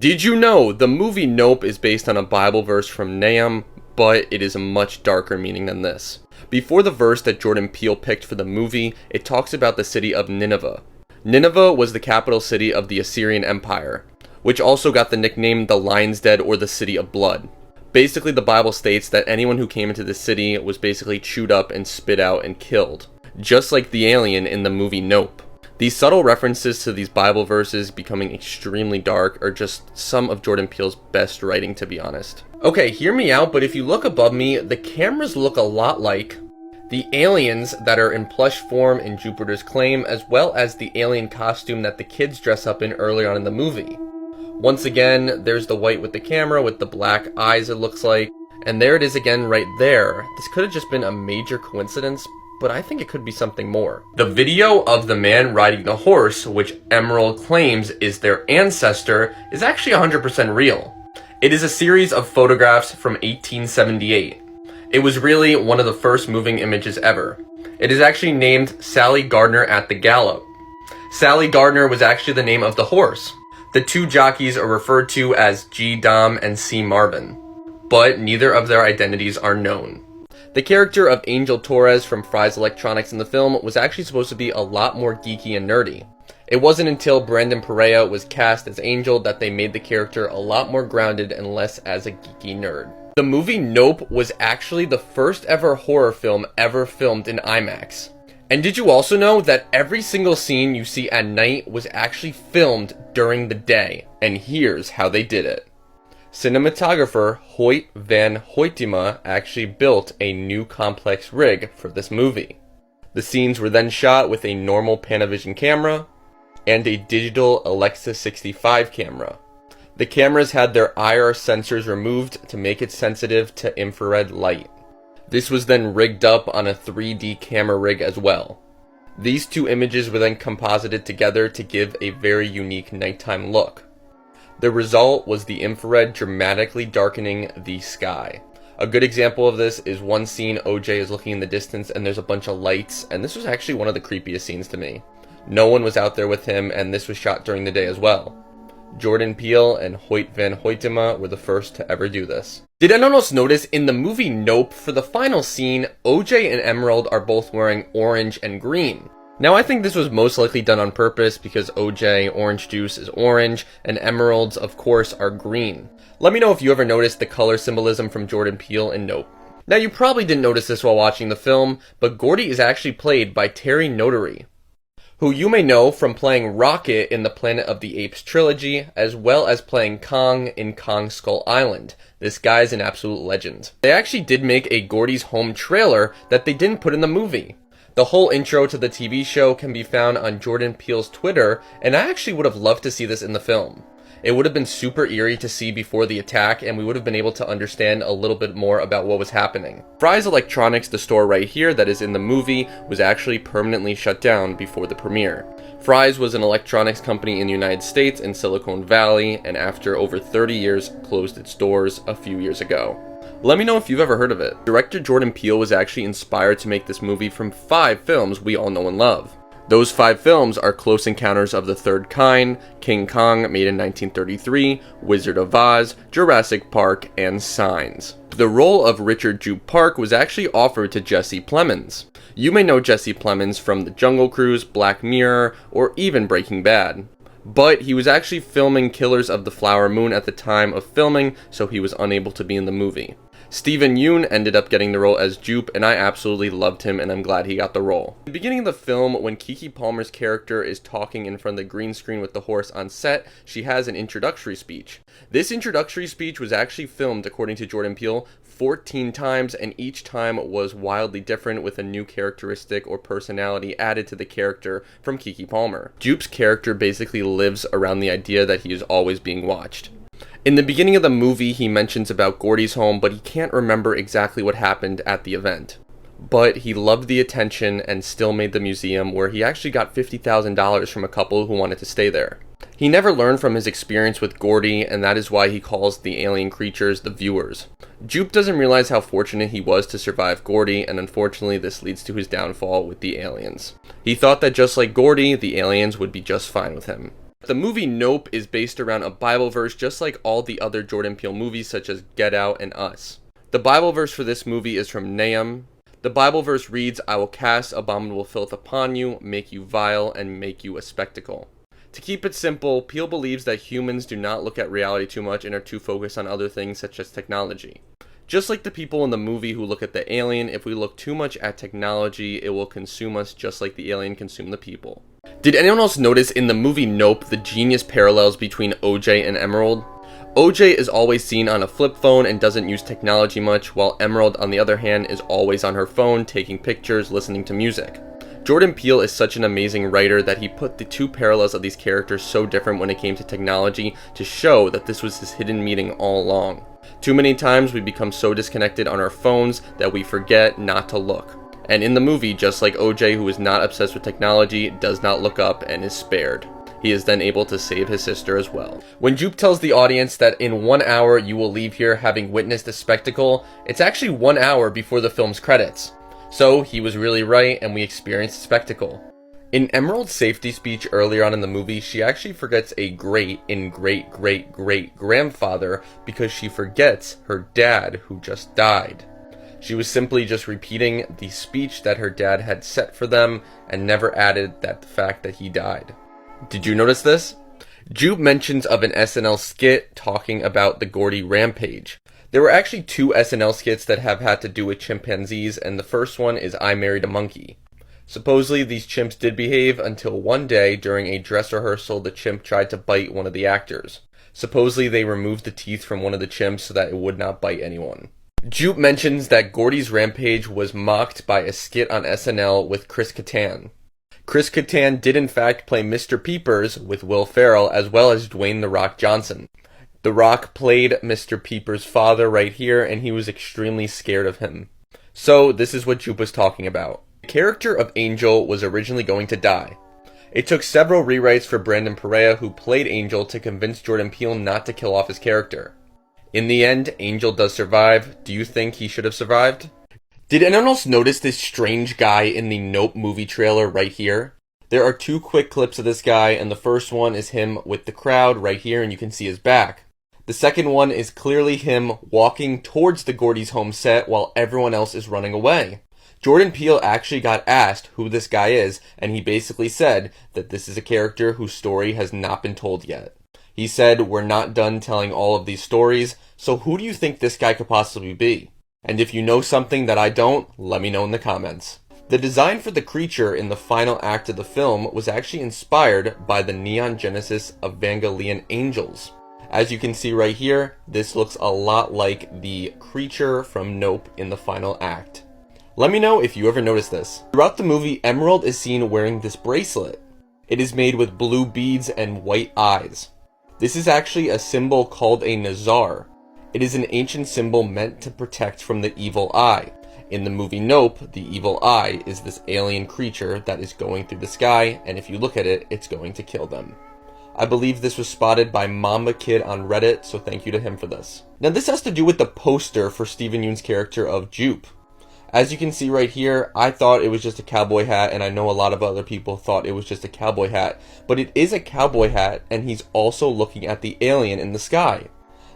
Did you know the movie Nope is based on a Bible verse from Nahum, but it is a much darker meaning than this. Before the verse that Jordan Peele picked for the movie, it talks about the city of Nineveh. Nineveh was the capital city of the Assyrian Empire, which also got the nickname the Lion's Den or the City of Blood. Basically, the Bible states that anyone who came into the city was basically chewed up and spit out and killed, just like the alien in the movie Nope. These subtle references to these Bible verses becoming extremely dark are just some of Jordan Peele's best writing, to be honest. Okay, hear me out, but if you look above me, the cameras look a lot like the aliens that are in plush form in Jupiter's Claim, as well as the alien costume that the kids dress up in earlier on in the movie. Once again, there's the white with the camera with the black eyes, it looks like, and there it is again right there. This could have just been a major coincidence, but I think it could be something more. The video of the man riding the horse, which Emerald claims is their ancestor, is actually 100% real. It is a series of photographs from 1878. It was really one of the first moving images ever. It is actually named Sallie Gardner at the Gallop. Sallie Gardner was actually the name of the horse. The two jockeys are referred to as G. Dom and C. Marvin, but neither of their identities are known. The character of Angel Torres from Fry's Electronics in the film was actually supposed to be a lot more geeky and nerdy. It wasn't until Brandon Perea was cast as Angel that they made the character a lot more grounded and less as a geeky nerd. The movie Nope was actually the first ever horror film ever filmed in IMAX. And did you also know that every single scene you see at night was actually filmed during the day? And here's how they did it. Cinematographer Hoyt van Hoytema actually built a new complex rig for this movie. The scenes were then shot with a normal Panavision camera and a digital Alexa 65 camera. The cameras had their IR sensors removed to make it sensitive to infrared light. This was then rigged up on a 3D camera rig as well. These two images were then composited together to give a very unique nighttime look. The result was the infrared dramatically darkening the sky. A good example of this is one scene OJ is looking in the distance and there's a bunch of lights, and this was actually one of the creepiest scenes to me. No one was out there with him, and this was shot during the day as well. Jordan Peele and Hoyt van Hoytema were the first to ever do this. Did anyone else notice in the movie Nope, for the final scene, OJ and Emerald are both wearing orange and green? Now, I think this was most likely done on purpose because OJ orange juice is orange and emeralds, of course, are green. Let me know if you ever noticed the color symbolism from Jordan Peele in Nope. Now, you probably didn't notice this while watching the film, but Gordy is actually played by Terry Notary, who you may know from playing Rocket in the Planet of the Apes trilogy, as well as playing Kong in Kong Skull Island. This guy's an absolute legend. They actually did make a Gordy's Home trailer that they didn't put in the movie. The whole intro to the TV show can be found on Jordan Peele's Twitter, and I actually would have loved to see this in the film. It would have been super eerie to see before the attack, and we would have been able to understand a little bit more about what was happening. Fry's Electronics, the store right here that is in the movie, was actually permanently shut down before the premiere. Fry's was an electronics company in the United States in Silicon Valley, and after over 30 years, closed its doors a few years ago. Let me know if you've ever heard of it. Director Jordan Peele was actually inspired to make this movie from 5 films we all know and love. Those 5 films are Close Encounters of the Third Kind, King Kong made in 1933, Wizard of Oz, Jurassic Park, and Signs. The role of Richard Jupe Park was actually offered to Jesse Plemons. You may know Jesse Plemons from The Jungle Cruise, Black Mirror, or even Breaking Bad. But he was actually filming Killers of the Flower Moon at the time of filming, so he was unable to be in the movie. Stephen Yeun ended up getting the role as Jupe, and I absolutely loved him, and I'm glad he got the role. At the beginning of the film, when Keke Palmer's character is talking in front of the green screen with the horse on set, she has an introductory speech. This introductory speech was actually filmed, according to Jordan Peele, 14 times, and each time was wildly different with a new characteristic or personality added to the character from Keke Palmer. Jupe's character basically lives around the idea that he is always being watched. In the beginning of the movie, he mentions about Gordy's home, but he can't remember exactly what happened at the event. But he loved the attention and still made the museum, where he actually got $50,000 from a couple who wanted to stay there. He never learned from his experience with Gordy, and that is why he calls the alien creatures the viewers. Jupe doesn't realize how fortunate he was to survive Gordy, and unfortunately this leads to his downfall with the aliens. He thought that just like Gordy, the aliens would be just fine with him. The movie Nope is based around a Bible verse just like all the other Jordan Peele movies such as Get Out and Us. The Bible verse for this movie is from Nahum. The Bible verse reads, "I will cast abominable filth upon you, make you vile, and make you a spectacle." To keep it simple, Peele believes that humans do not look at reality too much and are too focused on other things such as technology. Just like the people in the movie who look at the alien, if we look too much at technology, it will consume us just like the alien consumed the people. Did anyone else notice in the movie Nope the genius parallels between OJ and Emerald? OJ is always seen on a flip phone and doesn't use technology much, while Emerald, on the other hand, is always on her phone, taking pictures, listening to music. Jordan Peele is such an amazing writer that he put the two parallels of these characters so different when it came to technology to show that this was his hidden meaning all along. Too many times we become so disconnected on our phones that we forget not to look. And in the movie, just like OJ, who is not obsessed with technology, does not look up and is spared. He is then able to save his sister as well. When Jupe tells the audience that in 1 hour you will leave here having witnessed a spectacle, it's actually 1 hour before the film's credits. So he was really right and we experienced a spectacle. In Emerald's safety speech earlier on in the movie, she actually forgets a great-grandfather because she forgets her dad who just died. She was simply just repeating the speech that her dad had set for them and never added that the fact that he died. Did you notice this? Jupe mentions of an SNL skit talking about the Gordy rampage. There were actually 2 SNL skits that have had to do with chimpanzees, and the first one is I Married a Monkey. Supposedly these chimps did behave until one day during a dress rehearsal the chimp tried to bite one of the actors. Supposedly they removed the teeth from one of the chimps so that it would not bite anyone. Jupe mentions that Gordy's rampage was mocked by a skit on SNL with Chris Kattan. Chris Kattan did in fact play Mr. Peepers with Will Ferrell as well as Dwayne "The Rock" Johnson. The Rock played Mr. Peepers' father right here and he was extremely scared of him. So this is what Jupe was talking about. The character of Angel was originally going to die. It took several rewrites for Brandon Perea, who played Angel, to convince Jordan Peele not to kill off his character. In the end, Angel does survive. Do you think he should have survived? Did anyone else notice this strange guy in the Nope movie trailer right here? There are 2 quick clips of this guy, and the first one is him with the crowd right here, and you can see his back. The second one is clearly him walking towards the Gordy's home set while everyone else is running away. Jordan Peele actually got asked who this guy is, and he basically said that this is a character whose story has not been told yet. He said, "We're not done telling all of these stories, so who do you think this guy could possibly be? And if you know something that I don't, let me know in the comments." The design for the creature in the final act of the film was actually inspired by the Neon Genesis Evangelion angels. As you can see right here, this looks a lot like the creature from Nope in the final act. Let me know if you ever noticed this. Throughout the movie, Emerald is seen wearing this bracelet. It is made with blue beads and white eyes. This is actually a symbol called a Nazar. It is an ancient symbol meant to protect from the evil eye. In the movie Nope, the evil eye is this alien creature that is going through the sky, and if you look at it, it's going to kill them. I believe this was spotted by Mamba Kid on Reddit, so thank you to him for this. Now this has to do with the poster for Steven Yeun's character of Jupe. As you can see right here, I thought it was just a cowboy hat, and I know a lot of other people thought it was just a cowboy hat, but it is a cowboy hat, and he's also looking at the alien in the sky.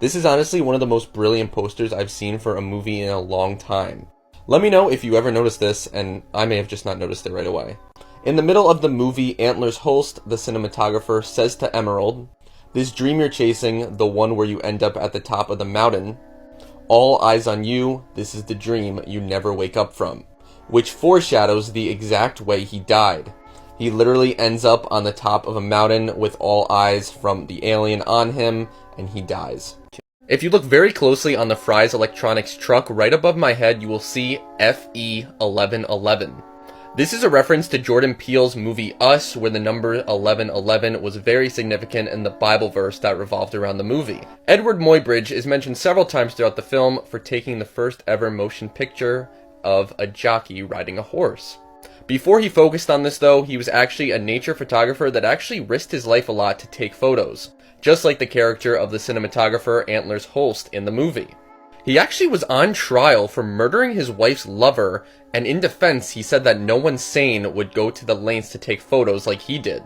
This is honestly one of the most brilliant posters I've seen for a movie in a long time. Let me know if you ever noticed this, and I may have just not noticed it right away. In the middle of the movie, Antlers Holst, the cinematographer, says to Emerald, "This dream you're chasing, the one where you end up at the top of the mountain, all eyes on you, this is the dream you never wake up from," which foreshadows the exact way he died. He literally ends up on the top of a mountain with all eyes from the alien on him, and he dies. If you look very closely on the Fry's Electronics truck right above my head, you will see FE1111. This is a reference to Jordan Peele's movie Us, where the number 1111 was very significant in the Bible verse that revolved around the movie. Eadweard Muybridge is mentioned several times throughout the film for taking the first ever motion picture of a jockey riding a horse. Before he focused on this though, he was actually a nature photographer that actually risked his life a lot to take photos, just like the character of the cinematographer Antlers Holst in the movie. He actually was on trial for murdering his wife's lover, and in defense he said that no one sane would go to the lengths to take photos like he did.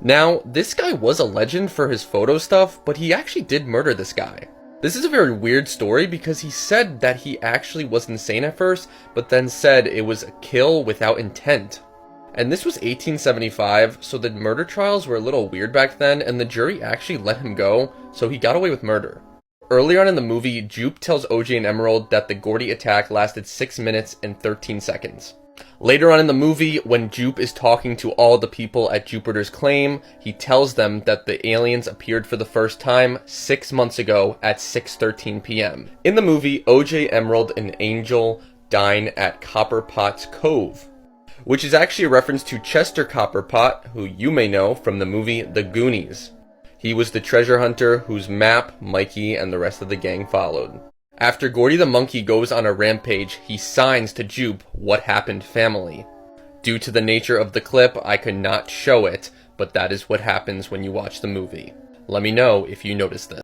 Now, this guy was a legend for his photo stuff, but he actually did murder this guy. This is a very weird story because he said that he actually was insane at first, but then said it was a kill without intent. And this was 1875, so the murder trials were a little weird back then, and the jury actually let him go, so he got away with murder. Earlier on in the movie, Jupe tells OJ and Emerald that the Gordy attack lasted 6 minutes and 13 seconds. Later on in the movie, when Jupe is talking to all the people at Jupiter's claim, he tells them that the aliens appeared for the first time 6 months ago at 6:13 p.m. In the movie, OJ, Emerald, and Angel dine at Copperpot's Cove, which is actually a reference to Chester Copperpot, who you may know from the movie The Goonies. He was the treasure hunter whose map Mikey and the rest of the gang followed. After Gordy the monkey goes on a rampage, he signs to Jupe, "What happened, family?" Due to the nature of the clip, I could not show it, but that is what happens when you watch the movie. Let me know if you noticed this.